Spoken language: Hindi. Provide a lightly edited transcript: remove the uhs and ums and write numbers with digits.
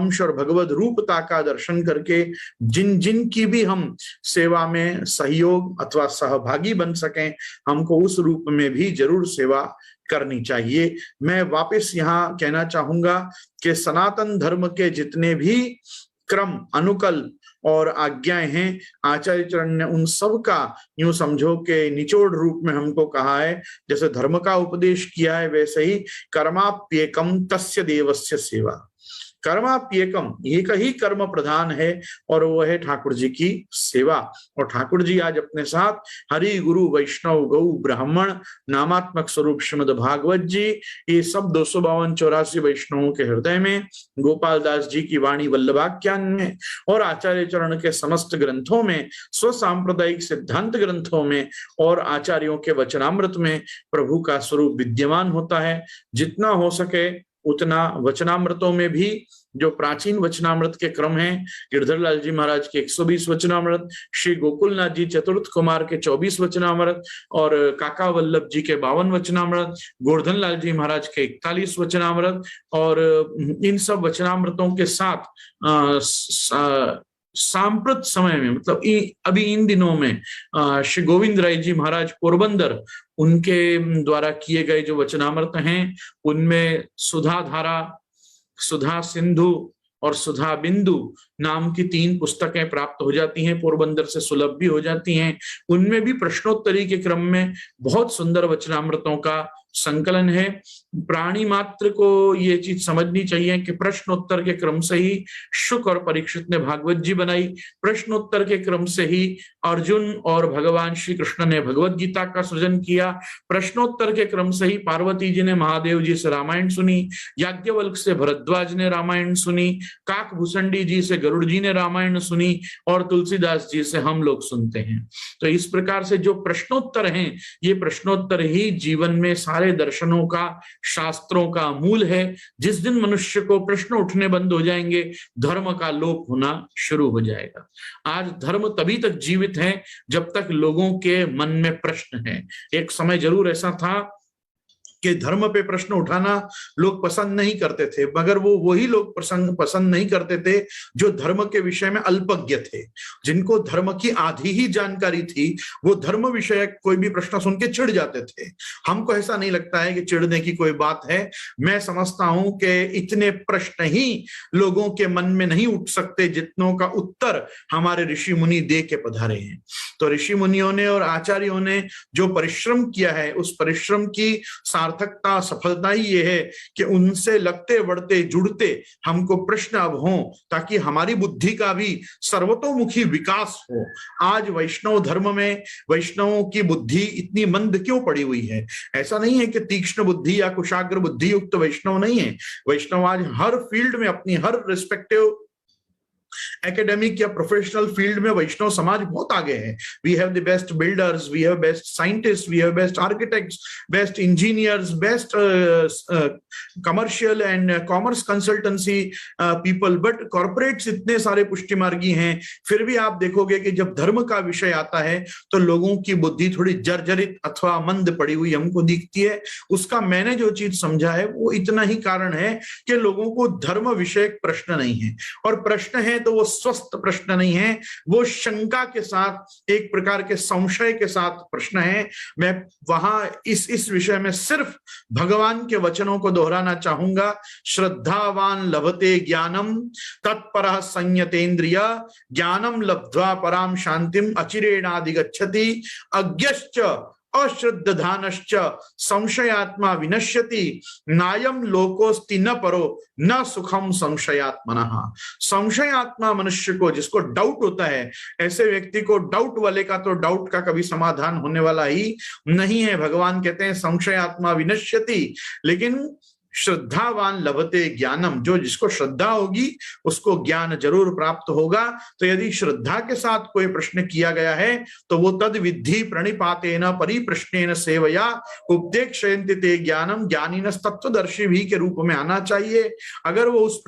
अंश और भगवद रूपता का दर्शन करके जिन जिन की भी हम सेवा में सहयोग अथवा सहभागी बन सकें, हमको उस रूप में भी जरूर सेवा करनी चाहिए। मैं वापस यहाँ कहना चाहूंगा कि सनातन धर्म के जितने भी क्रम, अनुकल्प और आज्ञाएं हैं, आचार्य चरण ने उन सब का यूं समझो कि निचोड़ रूप में हमको कहा है। जैसे धर्म का उपदेश किया है, वैसे ही कर्माप्येकम तस्य देवस्य सेवा। कर्माप्येकम, एक ही कर्म प्रधान है और वो है ठाकुर जी की सेवा। और ठाकुर जी आज अपने साथ हरि गुरु वैष्णव गौ ब्राह्मण नामात्मक स्वरूप श्रीमद् भागवत जी, ये सब 252-84 वैष्णवों के हृदय में, गोपाल दास जी की वाणी वल्लभाख्यान में और आचार्य चरण के समस्त ग्रंथों में, स्वसांप्रदायिक सिद्धांत ग्रंथों में और आचार्यों के वचनामृत में प्रभु का स्वरूप विद्यमान होता है। जितना हो सके उतना वचनामृतों में भी, जो प्राचीन वचनामृत के क्रम हैं, गिरधर लाल जी महाराज के 120 वचनामृत, श्री गोकुलनाथ जी चतुर्थ कुमार के 24 वचनामृत और काका वल्लभ जी के 52 वचनामृत, गोवर्धन लाल जी महाराज के 41 वचनामृत, और इन सब वचनामृतों के साथ सांप्रत समय में, मतलब अभी इन दिनों में श्री गोविंद राय जी महाराज पोरबंदर, उनके द्वारा किए गए जो वचनामृत हैं, उनमें सुधा धारा, सुधा सिंधु और सुधा बिंदु नाम की 3 पुस्तकें प्राप्त हो जाती हैं, पोरबंदर से सुलभ भी हो जाती हैं। उनमें भी प्रश्नोत्तरी के क्रम में बहुत सुंदर वचनामृतों का संकलन है। प्राणी मात्र को ये चीज समझनी चाहिए कि प्रश्नोत्तर के क्रम से ही शुक और परीक्षित ने भागवत जी बनाई, प्रश्नोत्तर के क्रम से ही अर्जुन और भगवान श्री कृष्ण ने भगवत गीता का सृजन किया, प्रश्नोत्तर के क्रम से ही पार्वती जी ने महादेव जी से रामायण सुनी, याज्ञवल्क्य से भरद्वाज ने रामायण सुनी, काकभूषणी जी से गरुड़ जी ने रामायण सुनी और तुलसीदास जी से हम लोग सुनते हैं। तो इस प्रकार से जो प्रश्नोत्तर हैं, ये प्रश्नोत्तर ही जीवन में सारे दर्शनों का, शास्त्रों का मूल है। जिस दिन मनुष्य को प्रश्न उठने बंद हो जाएंगे, धर्म का लोप होना शुरू हो जाएगा। आज धर्म तभी तक जीवित है जब तक लोगों के मन में प्रश्न है। एक समय जरूर ऐसा था कि धर्म पे प्रश्न उठाना लोग पसंद नहीं करते थे, मगर वो वही लोग पसंद नहीं करते थे जो धर्म के विषय में अल्पज्ञ थे, जिनको धर्म की आधी ही जानकारी थी। वो धर्म विषय कोई भी प्रश्न सुन के चिढ़ जाते थे। हमको ऐसा नहीं लगता है कि चिढ़ने की कोई बात है। मैं समझता हूं कि इतने प्रश्न ही लोगों के मन में नहीं उठ सकते जितनों का उत्तर हमारे ऋषि मुनि दे के पधारे हैं। तो ऋषि मुनियों ने और आचार्यों ने जो परिश्रम किया है, उस परिश्रम की सार्थकता, सफलता ही ये है कि उनसे लगते बढ़ते जुड़ते हमको प्रश्न अब हों, ताकि हमारी बुद्धि का भी सर्वतोमुखी विकास हो। आज वैष्णव धर्म में वैष्णवों की बुद्धि इतनी मंद क्यों पड़ी हुई है? ऐसा नहीं है कि तीक्ष्ण बुद्धि या कुशाग्र बुद्धि युक्त वैष्णव नहीं है। वैष्णव आज हर फील्ड में, अपनी हर रिस्पेक्टिव एकेडमिक या प्रोफेशनल फील्ड में वैष्णव समाज बहुत आगे है। We have the best builders, we have best scientist, we have best architects, best engineers, best commercial and commerce consultancy people, but corporates इतने सारे पुष्टि मार्गी हैं। फिर भी आप देखोगे कि जब धर्म का विषय आता है तो लोगों की बुद्धि थोड़ी जर्जरित अथवा मंद पड़ी हुई हमको दिखती है। उसका मैंने जो चीज समझा है वो इतना ही कारण है कि लोगों को धर्म विषयक प्रश्न नहीं है, और प्रश्न है तो वो स्वस्थ प्रश्न नहीं है, वो शंका के साथ, एक प्रकार के संशय के साथ प्रश्न है। मैं वहां इस विषय में सिर्फ भगवान के वचनों को दोहराना चाहूंगा। श्रद्धावान लभते ज्ञानम तत्परः संयतेन्द्रिय ज्ञानम लब्ध्वा पराम शांतिम अचिरेणाधिगच्छति अज्ञश्च अश्रद्धानश्च संशयात्मा विनश्यति नायम लोकोस्ति न परो न सुखम संशयात्मनः। संशयात्मा मनुष्य को, जिसको डाउट होता है, ऐसे व्यक्ति को, डाउट वाले का तो डाउट का कभी समाधान होने वाला ही नहीं है। भगवान कहते हैं संशयात्मा विनश्यति, लेकिन श्रद्धावान लभते ज्ञानम, जो जिसको श्रद्धा होगी उसको ज्ञान जरूर प्राप्त होगा। तो यदि श्रद्धा के साथ कोई प्रश्न किया गया है तो वो तद विद्धि प्रणिपातेन परिप्रश्नेन सेवया उपदेक्षयन्ति ते ज्ञानम ज्ञानिनस्तत्वदर्शी भी के रूप में आना चाहिए। अगर वो उस